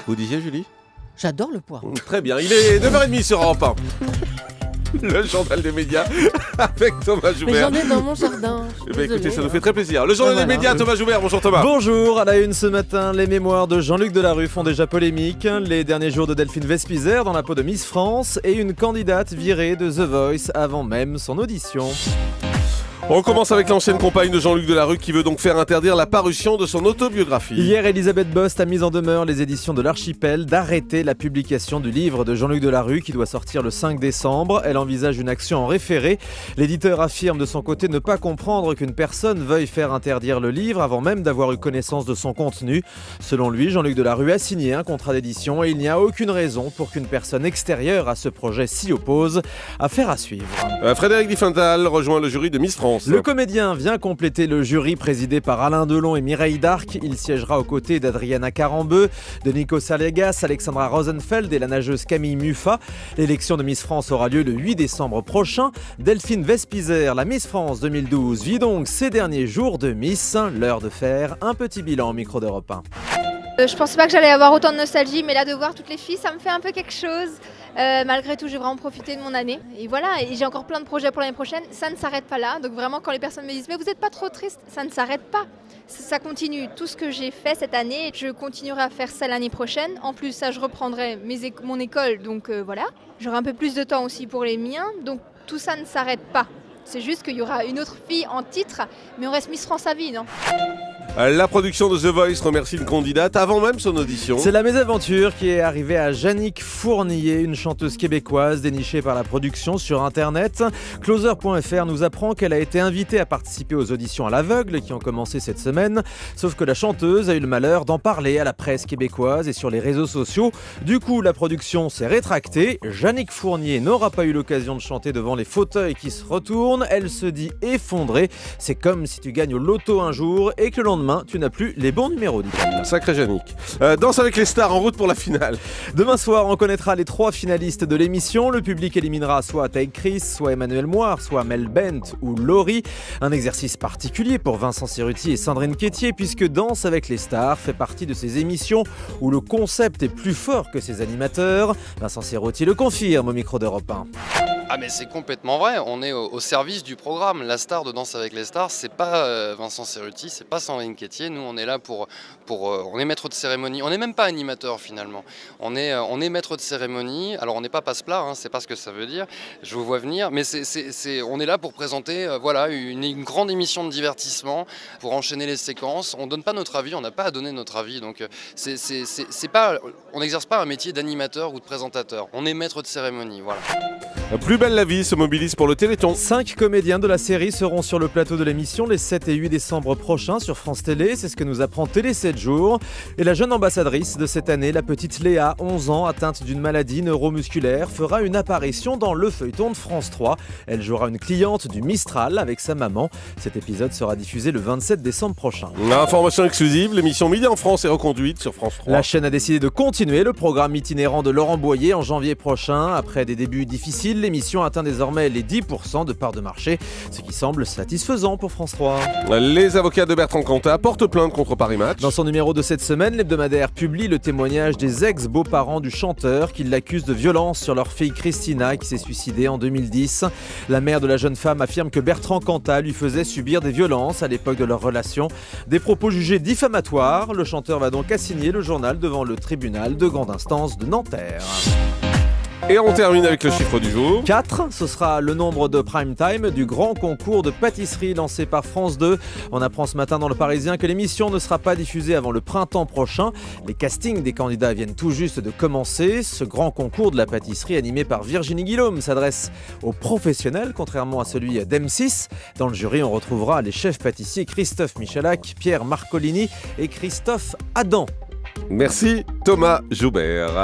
Vous disiez, Julie? J'adore le poireau. Très bien, il est 9h30 sur Europe 1. Le journal des médias avec Thomas Mais Joubert. j'en ai dans mon jardin. Écoutez, ça nous fait très plaisir. Le journal des Voilà. médias, Thomas Joubert. Bonjour Thomas. Bonjour, à la une ce matin, les mémoires de Jean-Luc Delarue font déjà polémique. Les derniers jours de Delphine Vespizer dans la peau de Miss France et une candidate virée de The Voice avant même son audition. On commence avec l'ancienne compagne de Jean-Luc Delarue qui veut donc faire interdire la parution de son autobiographie. Hier, Elisabeth Bost a mis en demeure les éditions de l'Archipel d'arrêter la publication du livre de Jean-Luc Delarue qui doit sortir le 5 décembre. Elle envisage une action en référé. L'éditeur affirme de son côté ne pas comprendre qu'une personne veuille faire interdire le livre avant même d'avoir eu connaissance de son contenu. Selon lui, Jean-Luc Delarue a signé un contrat d'édition et il n'y a aucune raison pour qu'une personne extérieure à ce projet s'y oppose. Affaire à suivre. Frédéric Diffenthal rejoint le jury de Miss France. Le comédien vient compléter le jury présidé par Alain Delon et Mireille Darc. Il siégera aux côtés d'Adriana Carambeu, de Nico Salegas, Alexandra Rosenfeld et la nageuse Camille Muffat. L'élection de Miss France aura lieu le 8 décembre prochain. Delphine Vespizer, la Miss France 2012, vit donc ses derniers jours de Miss. L'heure de faire un petit bilan au micro d'Europe 1. Je pensais pas que j'allais avoir autant de nostalgie, mais là de voir toutes les filles, ça me fait un peu quelque chose. Malgré tout, j'ai vraiment profité de mon année. Et voilà, et j'ai encore plein de projets pour l'année prochaine. Ça ne s'arrête pas là. Donc vraiment, quand les personnes me disent « mais vous n'êtes pas trop triste », ça ne s'arrête pas. Ça continue. Tout ce que j'ai fait cette année, je continuerai à faire ça l'année prochaine. En plus, ça, je reprendrai mon école. Donc voilà, j'aurai un peu plus de temps aussi pour les miens. Donc tout ça ne s'arrête pas. C'est juste qu'il y aura une autre fille en titre, mais on reste Miss France à vie, non ? La production de The Voice remercie une candidate avant même son audition. C'est la mésaventure qui est arrivée à Yannick Fournier, une chanteuse québécoise dénichée par la production sur internet. Closer.fr nous apprend qu'elle a été invitée à participer aux auditions à l'aveugle qui ont commencé cette semaine. Sauf que la chanteuse a eu le malheur d'en parler à la presse québécoise et sur les réseaux sociaux. Du coup, la production s'est rétractée. Yannick Fournier n'aura pas eu l'occasion de chanter devant les fauteuils qui se retournent. Elle se dit effondrée. C'est comme si tu gagnes au loto un jour et que le lendemain, tu n'as plus les bons numéros, dit-elle. Sacré Yannick. Danse avec les stars en route pour la finale. Demain soir, on connaîtra les 3 finalistes de l'émission. Le public éliminera soit Taïk Chris, soit Emmanuel Moir, soit Mel Bent ou Laurie. Un exercice particulier pour Vincent Cerruti et Sandrine Quétier, puisque Danse avec les stars fait partie de ces émissions où le concept est plus fort que ses animateurs. Vincent Cerruti le confirme au micro d'Europe 1. Ah mais c'est complètement vrai, on est au service du programme. La star de Danse avec les stars, c'est pas Vincent Cerruti, c'est pas Sandrine Quétier. Nous on est là pour on est maître de cérémonie. On n'est même pas animateur finalement. On est maître de cérémonie. Alors on n'est pas passe-plat, hein, c'est pas ce que ça veut dire. Je vous vois venir, mais on est là pour présenter voilà une grande émission de divertissement, pour enchaîner les séquences. On donne pas notre avis, on n'a pas à donner notre avis. Donc on n'exerce pas un métier d'animateur ou de présentateur. On est maître de cérémonie, voilà. Plus belle la vie se mobilise pour le Téléthon. 5 comédiens de la série seront sur le plateau de l'émission les 7 et 8 décembre prochains sur France Télé. C'est ce que nous apprend Télé 7 jours. Et la jeune ambassadrice de cette année, la petite Léa, 11 ans, atteinte d'une maladie neuromusculaire, fera une apparition dans le feuilleton de France 3. Elle jouera une cliente du Mistral avec sa maman. Cet épisode sera diffusé le 27 décembre prochain. Information exclusive, l'émission Midi en France est reconduite sur France 3. La chaîne a décidé de continuer le programme itinérant de Laurent Boyer en janvier prochain. Après des débuts difficiles, l'émission atteint désormais les 10% de part de marché, ce qui semble satisfaisant pour France 3. Les avocats de Bertrand Cantat portent plainte contre Paris Match. Dans son numéro de cette semaine, l'hebdomadaire publie le témoignage des ex-beaux-parents du chanteur qui l'accusent de violence sur leur fille Christina qui s'est suicidée en 2010. La mère de la jeune femme affirme que Bertrand Cantat lui faisait subir des violences à l'époque de leur relation. Des propos jugés diffamatoires. Le chanteur va donc assigner le journal devant le tribunal de grande instance de Nanterre. Et on termine avec le chiffre du jour. 4, ce sera le nombre de prime time du grand concours de pâtisserie lancé par France 2. On apprend ce matin dans Le Parisien que l'émission ne sera pas diffusée avant le printemps prochain. Les castings des candidats viennent tout juste de commencer. Ce grand concours de la pâtisserie animé par Virginie Guillaume s'adresse aux professionnels, contrairement à celui d'M6. Dans le jury, on retrouvera les chefs pâtissiers Christophe Michalak, Pierre Marcolini et Christophe Adam. Merci Thomas Joubert.